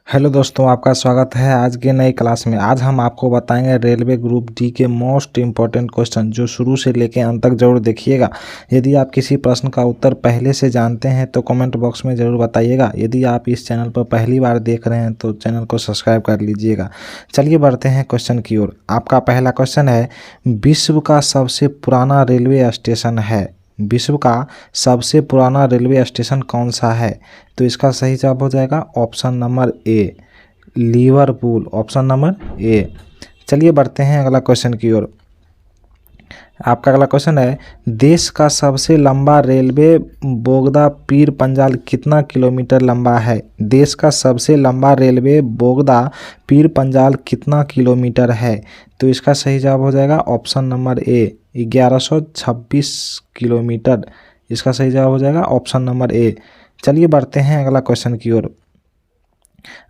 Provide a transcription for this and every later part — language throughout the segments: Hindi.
हेलो दोस्तों, आपका स्वागत है आज के नई क्लास में। आज हम आपको बताएंगे रेलवे ग्रुप डी के मोस्ट इम्पॉर्टेंट क्वेश्चन, जो शुरू से लेकर अंत तक जरूर देखिएगा। यदि आप किसी प्रश्न का उत्तर पहले से जानते हैं तो कमेंट बॉक्स में ज़रूर बताइएगा। यदि आप इस चैनल पर पहली बार देख रहे हैं तो चैनल को सब्सक्राइब कर लीजिएगा। चलिए बढ़ते हैं क्वेश्चन की ओर। आपका पहला क्वेश्चन है, विश्व का सबसे पुराना रेलवे स्टेशन है। विश्व का सबसे पुराना रेलवे स्टेशन कौन सा है? तो इसका सही जवाब हो जाएगा option number A, Liverpool. Option number A. चलिए बढ़ते हैं अगला क्वेश्चन की ओर। आपका अगला क्वेश्चन है, देश का सबसे लंबा रेलवे बोगदा पीर पंजाल कितना किलोमीटर लंबा है? देश का सबसे लंबा रेलवे बोगदा पीर पंजाल कितना किलोमीटर है? तो इसका सही जवाब हो जाएगा ऑप्शन नंबर ए, 1126 किलोमीटर। इसका सही जवाब हो जाएगा ऑप्शन नंबर ए। चलिए बढ़ते हैं अगला क्वेश्चन की ओर।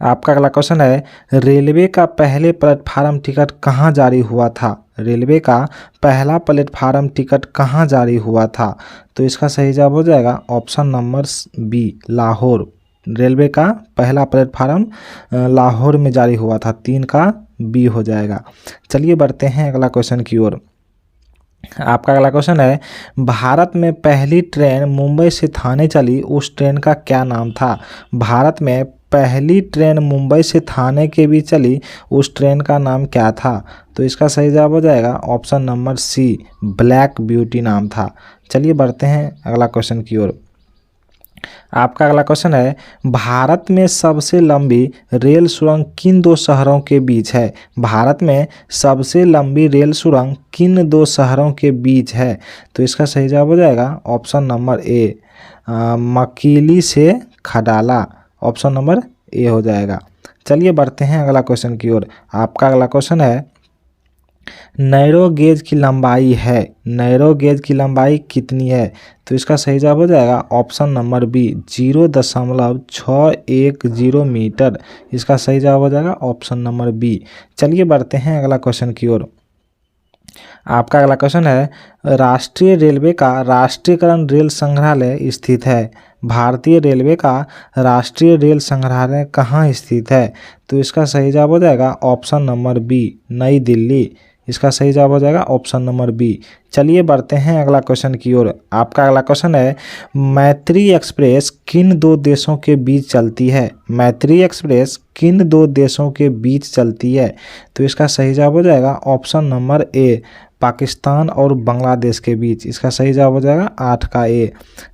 आपका अगला क्वेश्चन है, रेलवे का पहले प्लेटफार्म टिकट कहाँ जारी हुआ था? रेलवे का पहला प्लेटफार्म टिकट कहाँ जारी हुआ था? तो इसका सही जवाब हो जाएगा option number B, Lahore. Railway का पहला प्लेटफार्म लाहौर में जारी हुआ था। 3 का बी हो जाएगा। चलिए बढ़ते हैं अगला क्वेश्चन की ओर। आपका अगला क्वेश्चन है, भारत में पहली ट्रेन मुंबई से थाने चली, उस ट्रेन का क्या नाम था? भारत में पहली ट्रेन मुंबई से थाने के बीच चली, उस ट्रेन का नाम क्या था? तो इसका सही जवाब हो जाएगा option number C, Black Beauty नाम था। चलिए बढ़ते हैं अगला क्वेश्चन की ओर। आपका अगला क्वेश्चन है, भारत में सबसे लंबी रेल सुरंग किन 2 शहरों के बीच है? भारत में सबसे लंबी रेल सुरंग किन 2 शहरों के बीच है? तो इसका सही जवाब हो जाएगा ऑप्शन नंबर ए, मकीली से खडाला। ऑप्शन नंबर ए हो जाएगा। चलिए बढ़ते हैं अगला क्वेश्चन की ओर। आपका अगला क्वेश्चन है, नैरो गेज की लंबाई है, नैरो गेज की लंबाई कितनी है? तो इसका सही जवाब हो जाएगा ऑप्शन नंबर बी, 0.610 मीटर। इसका सही जवाब हो जाएगा ऑप्शन नंबर बी। चलिए बढ़ते हैं अगला क्वेश्चन की ओर। आपका अगला क्वेश्चन है, राष्ट्रीय रेलवे का राष्ट्रीयकरण रेल संग्रहालय स्थित है। भारतीय रेलवे का राष्ट्रीय रेल संग्रहालय कहाँ स्थित है? तो इसका सही जवाब हो जाएगा ऑप्शन नंबर बी, नई दिल्ली। इसका सही जवाब हो जाएगा ऑप्शन नंबर बी। चलिए बढ़ते हैं अगला क्वेश्चन की ओर। आपका अगला क्वेश्चन है, मैत्री एक्सप्रेस किन 2 देशों के बीच चलती है? मैत्री एक्सप्रेस किन 2 देशों के बीच चलती है? तो इसका सही जवाब हो जाएगा ऑप्शन नंबर ए, पाकिस्तान और बांग्लादेश के बीच। इसका सही जवाब हो जाएगा 8 का ए।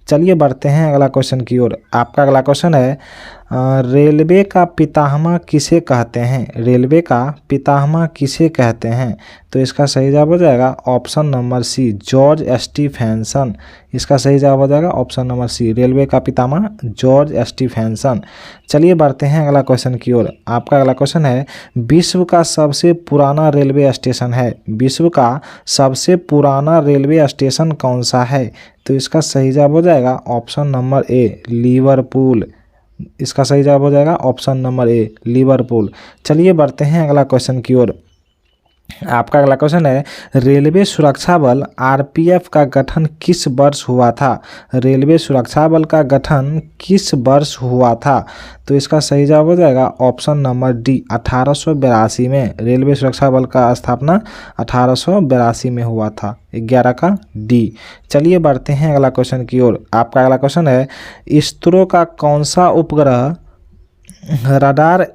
चलिए बढ़ते हैं अगला क्वेश्चन की ओर। आपका अगला क्वेश्चन है, रेलवे का पितामह किसे कहते हैं? रेलवे का पितामह किसे कहते हैं? तो इसका सही जवाब हो जाएगा option number C, George Stephenson. इसका सही जवाब हो जाएगा ऑप्शन नंबर सी, रेलवे का पितामह जॉर्ज स्टीफेंसन। चलिए बढ़ते हैं अगला क्वेश्चन की ओर। आपका अगला क्वेश्चन है, विश्व का सबसे पुराना रेलवे स्टेशन है। विश्व का सबसे पुराना रेलवे स्टेशन कौन सा है? तो इसका सही जवाब हो जाएगा ऑप्शन नंबर ए, लिवरपूल। इसका सही जवाब हो जाएगा ऑप्शन नंबर ए, लिवरपूल। चलिए बढ़ते हैं अगला क्वेश्चन की ओर। आपका अगला क्वेश्चन है, रेलवे सुरक्षा बल आरपीएफ का गठन किस वर्ष हुआ था? रेलवे सुरक्षा बल का गठन किस वर्ष हुआ था? तो इसका सही जवाब हो जाएगा ऑप्शन नंबर डी, 1882 में। रेलवे सुरक्षा बल का स्थापना 1882 में हुआ था। 11 का डी। चलिए बढ़ते हैं अगला क्वेश्चन की ओर। आपका अगला क्वेश्चन है, इसरो का कौन सा उपग्रह रडार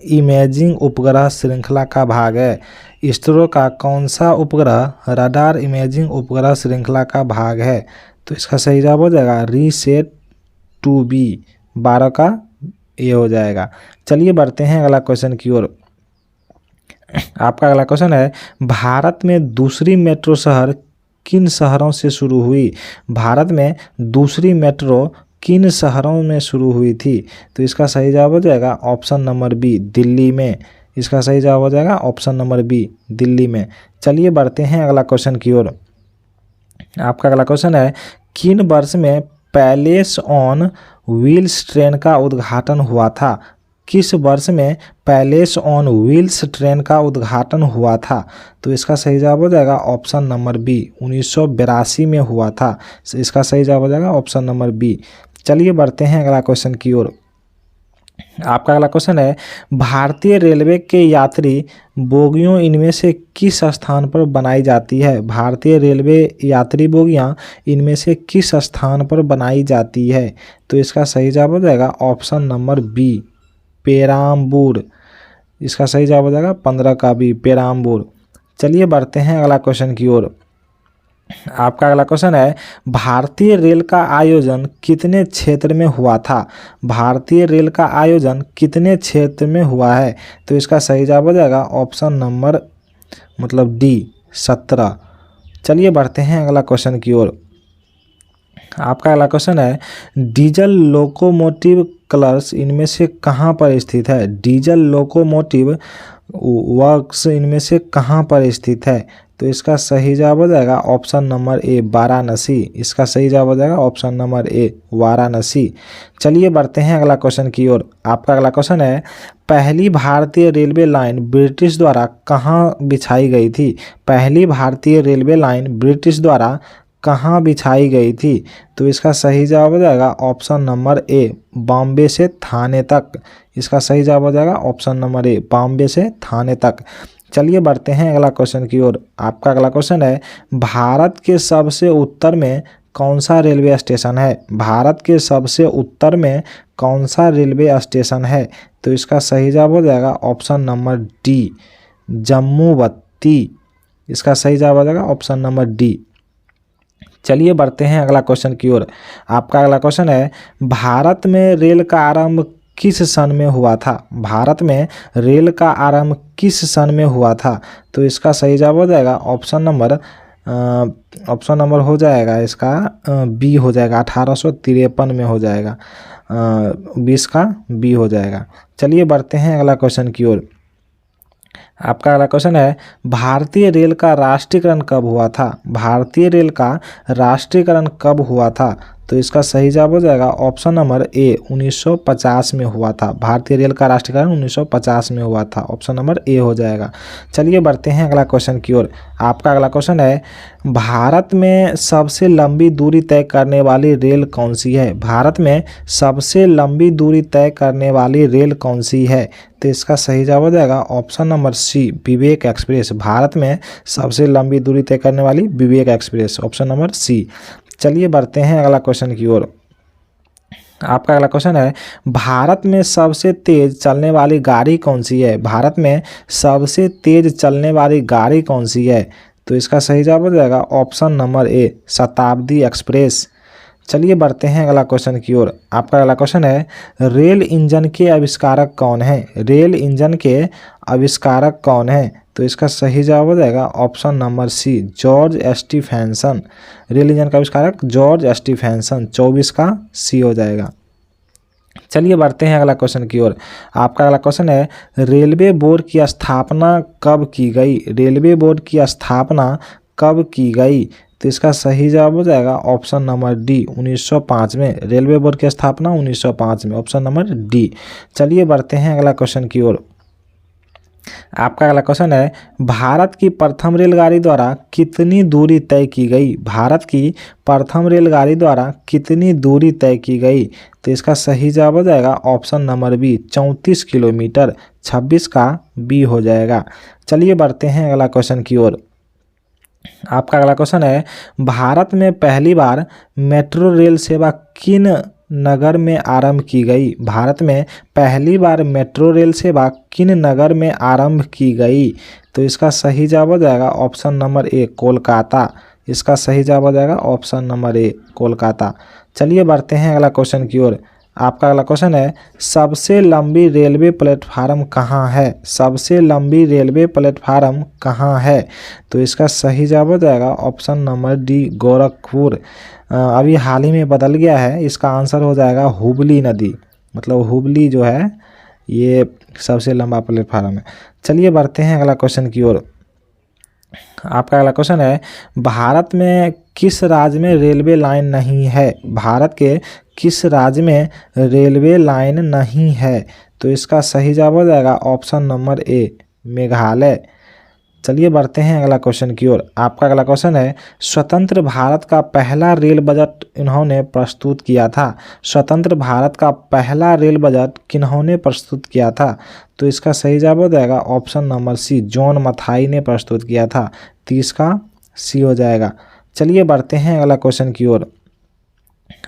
इमेजिंग उपग्रह श्रृंखला का भाग है? इसरो का कौन सा उपग्रह रडार इमेजिंग उपग्रह श्रृंखला का भाग है? तो इसका सही जवाब हो जाएगा रीसेट 2B, 12 का ए हो जाएगा। चलिए बढ़ते हैं अगला क्वेश्चन की ओर। आपका अगला क्वेश्चन है, भारत में दूसरी मेट्रो शहर किन शहरों से शुरू हुई? भारत में दूसरी मेट्रो किन शहरों में शुरू हुई थी? तो इसका सही जवाब हो जाएगा ऑप्शन नंबर बी, दिल्ली में। इसका सही जवाब हो जाएगा ऑप्शन नंबर बी, दिल्ली में। चलिए बढ़ते हैं अगला क्वेश्चन की ओर। आपका अगला क्वेश्चन है, किन वर्ष में पैलेस ऑन व्हील्स ट्रेन का उद्घाटन हुआ था? किस वर्ष में पैलेस ऑन व्हील्स ट्रेन का उद्घाटन हुआ था? तो इसका सही जवाब हो जाएगा ऑप्शन नंबर बी, 1982 में हुआ था। इसका सही जवाब हो जाएगा ऑप्शन नंबर बी। चलिए बढ़ते हैं अगला क्वेश्चन की ओर। आपका अगला क्वेश्चन है, भारतीय रेलवे के यात्री बोगियों इनमें से किस स्थान पर बनाई जाती है? भारतीय रेलवे यात्री बोगियां इनमें से किस स्थान पर बनाई जाती है? तो इसका सही जवाब हो जाएगा ऑप्शन नंबर बी, पेराम्बूर। इसका सही जवाब हो जाएगा 15 का बी, पेराम्बूर। चलिए बढ़ते हैं अगला क्वेश्चन की ओर। आपका अगला क्वेश्चन है, भारतीय रेल का आयोजन कितने क्षेत्र में हुआ था? भारतीय रेल का आयोजन कितने क्षेत्र में हुआ है? तो इसका सही जवाब हो जाएगा ऑप्शन नंबर डी, 17। चलिए बढ़ते हैं अगला क्वेश्चन की ओर। आपका अगला क्वेश्चन है, डीजल लोकोमोटिव कलर्स इनमें से कहाँ पर स्थित है? डीजल लोकोमोटिव वर्क्स इनमें से कहाँ पर स्थित है? तो इसका सही जवाब हो जाएगा ऑप्शन नंबर ए, वाराणसी। इसका सही जवाब हो जाएगा ऑप्शन नंबर ए, वाराणसी। चलिए बढ़ते हैं अगला क्वेश्चन की ओर। आपका अगला क्वेश्चन है, पहली भारतीय रेलवे लाइन ब्रिटिश द्वारा कहाँ बिछाई गई थी? पहली भारतीय रेलवे लाइन ब्रिटिश द्वारा कहाँ बिछाई गई थी? तो इसका सही जवाब हो जाएगा ऑप्शन नंबर ए, बॉम्बे से थाने तक। इसका सही जवाब हो जाएगा ऑप्शन नंबर ए, बॉम्बे से थाने तक। चलिए बढ़ते हैं अगला क्वेश्चन की ओर। आपका अगला क्वेश्चन है, भारत के सबसे उत्तर में कौन सा रेलवे स्टेशन है? भारत के सबसे उत्तर में कौन सा रेलवे स्टेशन है? तो इसका सही जवाब हो जाएगा ऑप्शन नंबर डी, जम्मूवती। इसका सही जवाब हो जाएगा ऑप्शन नंबर डी। चलिए बढ़ते हैं अगला क्वेश्चन की ओर। आपका अगला क्वेश्चन है, भारत में रेल का आरंभ किस सन में हुआ था? भारत में रेल का आरंभ किस सन में हुआ था? तो इसका सही जवाब हो जाएगा ऑप्शन नंबर हो जाएगा इसका बी हो जाएगा, 1853 में हो जाएगा, 20 का बी हो जाएगा। चलिए बढ़ते हैं अगला क्वेश्चन की ओर। आपका अगला क्वेश्चन है, भारतीय रेल का राष्ट्रीयकरण कब हुआ था? भारतीय रेल का राष्ट्रीयकरण कब हुआ था? तो इसका सही जवाब हो जाएगा ऑप्शन नंबर ए, 1950 में हुआ था। भारतीय रेल का राष्ट्रीयकरण 1950 में हुआ था, ऑप्शन नंबर ए हो जाएगा। चलिए बढ़ते हैं अगला क्वेश्चन की ओर। आपका अगला क्वेश्चन है, भारत में सबसे लंबी दूरी तय करने वाली रेल कौन सी है? भारत में सबसे लंबी दूरी तय करने वाली रेल कौन सी है? तो इसका सही जवाब हो जाएगा ऑप्शन नंबर सी, विवेक एक्सप्रेस। भारत में सबसे लंबी दूरी तय करने वाली विवेक एक्सप्रेस, ऑप्शन नंबर सी। चलिए बढ़ते हैं अगला क्वेश्चन की ओर। आपका अगला क्वेश्चन है, भारत में सबसे तेज चलने वाली गाड़ी कौन सी है? भारत में सबसे तेज चलने वाली गाड़ी कौन सी है? तो इसका सही जवाब हो जाएगा ऑप्शन नंबर ए, शताब्दी एक्सप्रेस। चलिए बढ़ते हैं अगला क्वेश्चन की ओर। आपका अगला क्वेश्चन है, रेल इंजन के आविष्कारक कौन है? रेल इंजन के आविष्कारक कौन है? तो इसका सही जवाब हो जाएगा option number C, George Stephenson. Rail engine का आविष्कारक जॉर्ज स्टीफेंसन, 24 का सी हो जाएगा। चलिए बढ़ते हैं अगला क्वेश्चन की ओर। आपका अगला क्वेश्चन है, रेलवे बोर्ड की स्थापना कब की गई? रेलवे बोर्ड की स्थापना कब की गई? तो इसका सही जवाब हो जाएगा ऑप्शन नंबर डी, 1905 में। रेलवे बोर्ड की स्थापना 1905 में, ऑप्शन नंबर डी। चलिए बढ़ते हैं अगला क्वेश्चन की ओर। आपका अगला क्वेश्चन है, भारत की प्रथम रेलगाड़ी द्वारा कितनी दूरी तय की गई? भारत की प्रथम रेलगाड़ी द्वारा कितनी दूरी तय की गई? तो इसका सही जवाब हो जाएगा ऑप्शन नंबर बी, 34 किलोमीटर, 26 का बी हो जाएगा। चलिए बढ़ते हैं अगला क्वेश्चन की ओर। आपका अगला क्वेश्चन है, भारत में पहली बार मेट्रो रेल सेवा किन नगर में आरंभ की गई? भारत में पहली बार मेट्रो रेल सेवा किन नगर में आरंभ की गई? तो इसका सही जवाब हो जाएगा ऑप्शन नंबर ए, कोलकाता। इसका सही जवाब हो जाएगा ऑप्शन नंबर ए, कोलकाता। चलिए बढ़ते हैं अगला क्वेश्चन की ओर। आपका अगला क्वेश्चन है, सबसे लंबी रेलवे प्लेटफार्म कहाँ है? सबसे लंबी रेलवे प्लेटफार्म कहाँ है? तो इसका सही जवाब हो जाएगा ऑप्शन नंबर डी, गोरखपुर। अभी हाल ही में बदल गया है, इसका आंसर हो जाएगा हुबली नदी। मतलब हुबली जो है ये सबसे लंबा प्लेटफार्म है। चलिए बढ़ते हैं अगला क्वेश्चन की ओर। आपका अगला क्वेश्चन है, भारत में किस राज्य में रेलवे लाइन नहीं है? भारत के किस राज्य में रेलवे लाइन नहीं है? तो इसका सही जवाब हो जाएगा ऑप्शन नंबर ए, मेघालय। चलिए बढ़ते हैं अगला क्वेश्चन की ओर। आपका अगला क्वेश्चन है, स्वतंत्र भारत का पहला रेल बजट इन्होंने प्रस्तुत किया था। स्वतंत्र भारत का पहला रेल बजट किन्होंने प्रस्तुत किया था? तो इसका सही जवाब हो जाएगा option number C, John Mathai ने प्रस्तुत किया था। 30 का सी हो जाएगा। चलिए बढ़ते हैं अगला क्वेश्चन की ओर।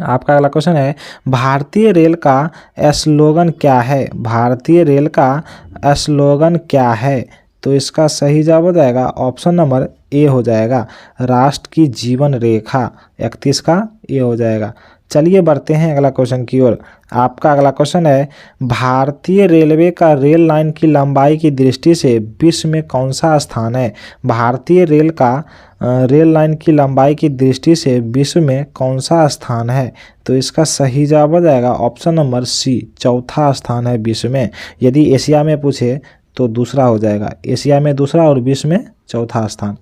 आपका अगला क्वेश्चन है, भारतीय रेल का स्लोगन क्या है? भारतीय रेल का स्लोगन क्या है? तो इसका सही जवाब हो जाएगा ऑप्शन नंबर ए हो जाएगा, राष्ट्र की जीवन रेखा। 31 का ए हो जाएगा। चलिए बढ़ते हैं अगला क्वेश्चन की ओर। आपका अगला क्वेश्चन है, भारतीय रेलवे का रेल लाइन की लंबाई की दृष्टि से विश्व में कौन सा स्थान है? भारतीय रेल लाइन की लंबाई की दृष्टि से विश्व में कौन सा स्थान है? तो इसका सही जवाब हो जाएगा ऑप्शन नंबर सी, चौथा स्थान है विश्व में। यदि एशिया में पूछे तो दूसरा हो जाएगा, एशिया में दूसरा और विश्व में चौथा स्थान।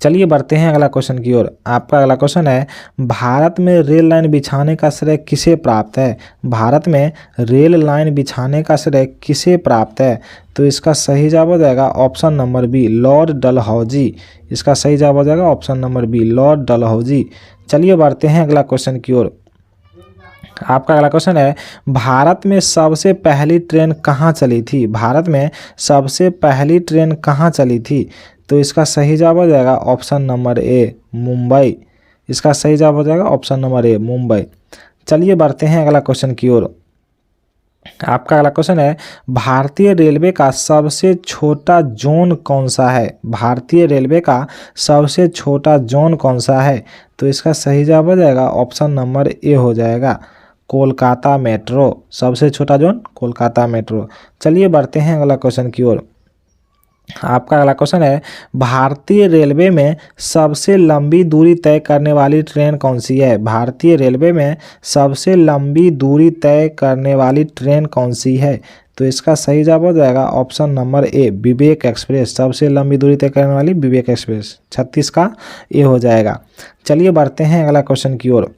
चलिए बढ़ते हैं अगला क्वेश्चन की ओर। आपका अगला क्वेश्चन है, भारत में रेल लाइन बिछाने का श्रेय किसे प्राप्त है? भारत में रेल लाइन बिछाने का श्रेय किसे प्राप्त है? तो इसका सही जवाब हो जाएगा option number B, Lord Dalhousie. इसका सही जवाब हो जाएगा option number B, Lord Dalhousie. चलिए बढ़ते हैं अगला क्वेश्चन की ओर। आपका अगला क्वेश्चन है, भारत में सबसे पहली ट्रेन कहाँ चली थी? भारत में सबसे पहली ट्रेन कहाँ चली थी? तो इसका सही जवाब हो जाएगा ऑप्शन नंबर ए, मुंबई। इसका सही जवाब हो जाएगा ऑप्शन नंबर ए, मुंबई। चलिए बढ़ते हैं अगला क्वेश्चन की ओर। आपका अगला क्वेश्चन है, भारतीय रेलवे का सबसे छोटा जोन कौन सा है? भारतीय रेलवे का सबसे छोटा जोन कौन सा है? तो इसका सही जवाब हो जाएगा ऑप्शन नंबर ए हो जाएगा, कोलकाता मेट्रो। सबसे छोटा जोन कोलकाता मेट्रो। चलिए बढ़ते हैं अगला क्वेश्चन की ओर। आपका अगला क्वेश्चन है, भारतीय रेलवे में सबसे लंबी दूरी तय करने वाली ट्रेन कौन सी है? भारतीय रेलवे में सबसे लंबी दूरी तय करने वाली ट्रेन कौन सी है? तो इसका सही जवाब हो जाएगा option number A, Vivek express. सबसे लंबी दूरी तय करने वाली विवेक एक्सप्रेस। 36 का ए हो जाएगा। चलिए बढ़ते हैं अगला क्वेश्चन की ओर।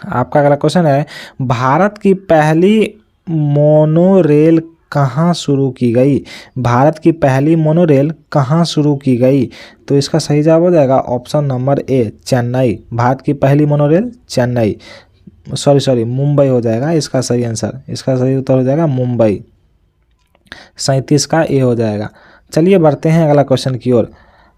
आपका अगला क्वेश्चन है, भारत की पहली मोनोरेल कहाँ शुरू की गई? भारत की पहली मोनोरेल कहाँ शुरू की गई? तो इसका सही जवाब हो जाएगा option number A, Chennai. Bharat की पहली मोनोरेल चेन्नई, सॉरी मुंबई हो जाएगा इसका सही आंसर। इसका सही उत्तर हो जाएगा मुंबई। 37 का ए हो जाएगा। चलिए बढ़ते हैं अगला क्वेश्चन की ओर।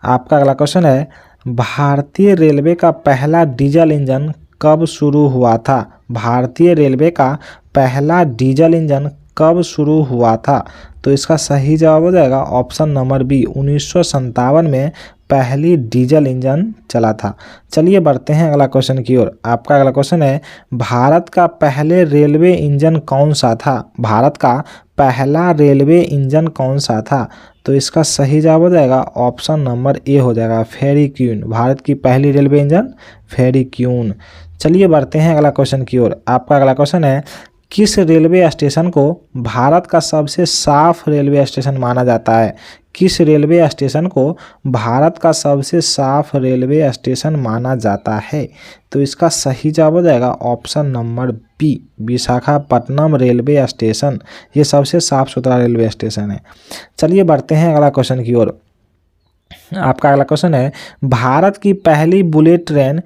आपका अगला क्वेश्चन है, भारतीय रेलवे का पहला डीजल इंजन कब शुरू हुआ था? भारतीय रेलवे का पहला डीजल इंजन कब शुरू हुआ था? तो इसका सही जवाब हो जाएगा ऑप्शन नंबर बी, 1957 में पहली डीजल इंजन चला था। चलिए बढ़ते हैं अगला क्वेश्चन की ओर। आपका अगला क्वेश्चन है, भारत का पहले रेलवे इंजन कौन सा था? भारत का पहला रेलवे इंजन कौन सा था? तो इसका सही जवाब हो जाएगा ऑप्शन नंबर ए हो जाएगा, फेरिक्यून। भारत की पहली रेलवे इंजन फेरिक्यून। चलिए बढ़ते हैं अगला क्वेश्चन की ओर। आपका अगला क्वेश्चन है, किस रेलवे स्टेशन को भारत का सबसे साफ रेलवे स्टेशन माना जाता है? किस रेलवे स्टेशन को भारत का सबसे साफ रेलवे स्टेशन माना जाता है? तो इसका सही जवाब हो जाएगा option number B, Visakhapatnam railway station. ये सबसे साफ सुथरा रेलवे स्टेशन है। चलिए बढ़ते हैं अगला क्वेश्चन की ओर। आपका अगला क्वेश्चन है, भारत की पहली बुलेट ट्रेन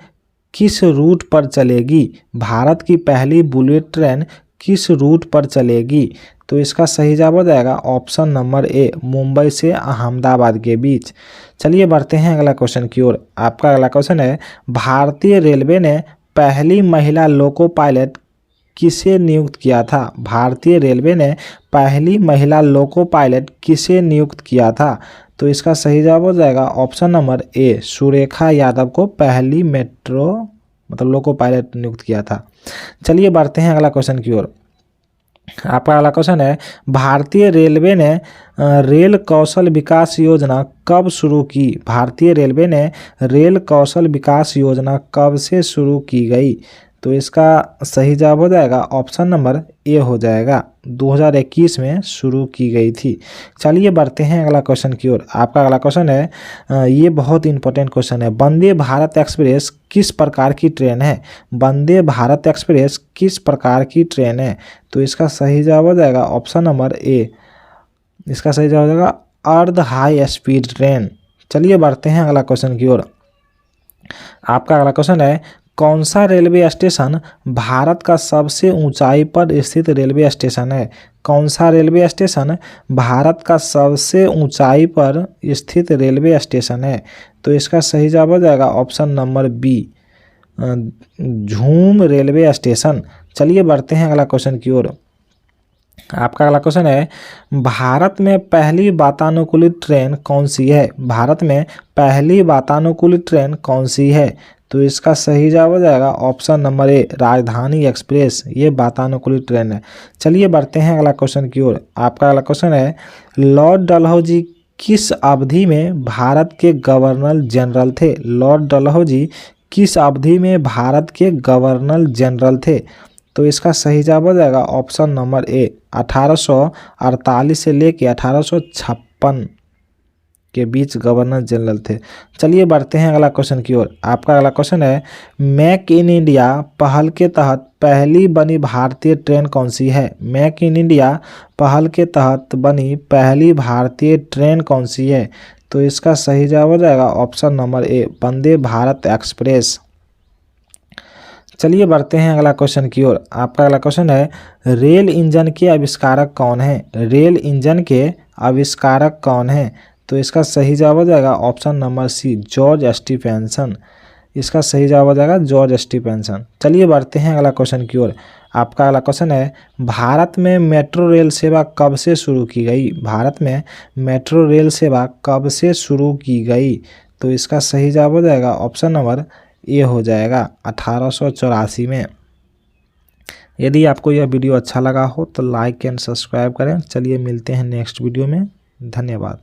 किस रूट पर चलेगी? भारत की पहली बुलेट ट्रेन किस रूट पर चलेगी? तो इसका सही जवाब हो जाएगा ऑप्शन नंबर ए, मुंबई से अहमदाबाद के बीच। चलिए बढ़ते हैं अगला क्वेश्चन की ओर। आपका अगला क्वेश्चन है, भारतीय रेलवे ने पहली महिला लोको पायलट किसे नियुक्त किया था? भारतीय रेलवे ने पहली महिला लोको पायलट किसे नियुक्त किया था? तो इसका सही जवाब हो जाएगा option number A, Surekha Yadav को पहली मेट्रो लोको पायलट नियुक्त किया था। चलिए बढ़ते हैं अगला क्वेश्चन की ओर। आपका अगला क्वेश्चन है, भारतीय रेलवे ने रेल कौशल विकास योजना कब शुरू की? भारतीय रेलवे ने रेल कौशल विकास योजना कब से शुरू की गई? तो इसका सही जवाब हो जाएगा ऑप्शन नंबर ए हो जाएगा, 2021 में शुरू की गई थी। चलिए बढ़ते हैं अगला क्वेश्चन की ओर। आपका अगला क्वेश्चन है, ये बहुत इंपॉर्टेंट क्वेश्चन है, वंदे भारत एक्सप्रेस किस प्रकार की ट्रेन है? वंदे भारत एक्सप्रेस किस प्रकार की ट्रेन है? तो इसका सही जवाब हो जाएगा ऑप्शन नंबर ए, इसका सही जवाब हो जाएगा अर्ध हाई स्पीड ट्रेन। चलिए बढ़ते हैं अगला क्वेश्चन की ओर। आपका अगला क्वेश्चन है, कौन सा रेलवे स्टेशन भारत का सबसे ऊंचाई पर स्थित रेलवे स्टेशन है? कौन सा रेलवे स्टेशन भारत का सबसे ऊंचाई पर स्थित रेलवे स्टेशन है? तो इसका सही जवाब हो जाएगा ऑप्शन नंबर बी, झूम रेलवे स्टेशन। चलिए बढ़ते हैं अगला क्वेश्चन की ओर। आपका अगला क्वेश्चन है, भारत में पहली वातानुकूलित ट्रेन कौन सी है? भारत में पहली वातानुकूलित ट्रेन कौन सी है? तो इसका सही जवाब हो जाएगा ऑप्शन नंबर ए, राजधानी एक्सप्रेस। ये वातानुकूलित ट्रेन है। चलिए बढ़ते हैं अगला क्वेश्चन की ओर। आपका अगला क्वेश्चन है, लॉर्ड डलहौजी किस अवधि में भारत के गवर्नर जनरल थे? लॉर्ड डलहौजी किस अवधि में भारत के गवर्नर जनरल थे? तो इसका सही जवाब हो जाएगा ऑप्शन नंबर ए, 1848 से लेके 1856 के बीच गवर्नर जनरल थे। चलिए बढ़ते हैं अगला क्वेश्चन की ओर। आपका अगला क्वेश्चन है, मेक इन इंडिया पहल के तहत पहली बनी भारतीय ट्रेन कौन सी है? मेक इन इंडिया पहल के तहत बनी पहली भारतीय ट्रेन कौन सी है? तो इसका सही जवाब हो जाएगा option number A, Vande Bharat express. चलिए बढ़ते हैं अगला क्वेश्चन की ओर। आपका अगला क्वेश्चन है, रेल इंजन के आविष्कारक कौन है? रेल इंजन के आविष्कारक कौन है? तो इसका सही जवाब हो जाएगा option number C, George Stephenson. इसका सही जवाब हो जाएगा जॉर्ज स्टीफेंसन। चलिए बढ़ते हैं अगला क्वेश्चन की ओर। आपका अगला क्वेश्चन है, भारत में मेट्रो रेल सेवा कब से शुरू की गई? भारत में मेट्रो रेल सेवा कब से शुरू की गई? तो इसका सही जवाब हो जाएगा ऑप्शन नंबर ये हो जाएगा 1884 में। यदि आपको यह वीडियो अच्छा लगा हो तो लाइक एंड सब्सक्राइब करें। चलिए मिलते हैं नेक्स्ट वीडियो में। धन्यवाद।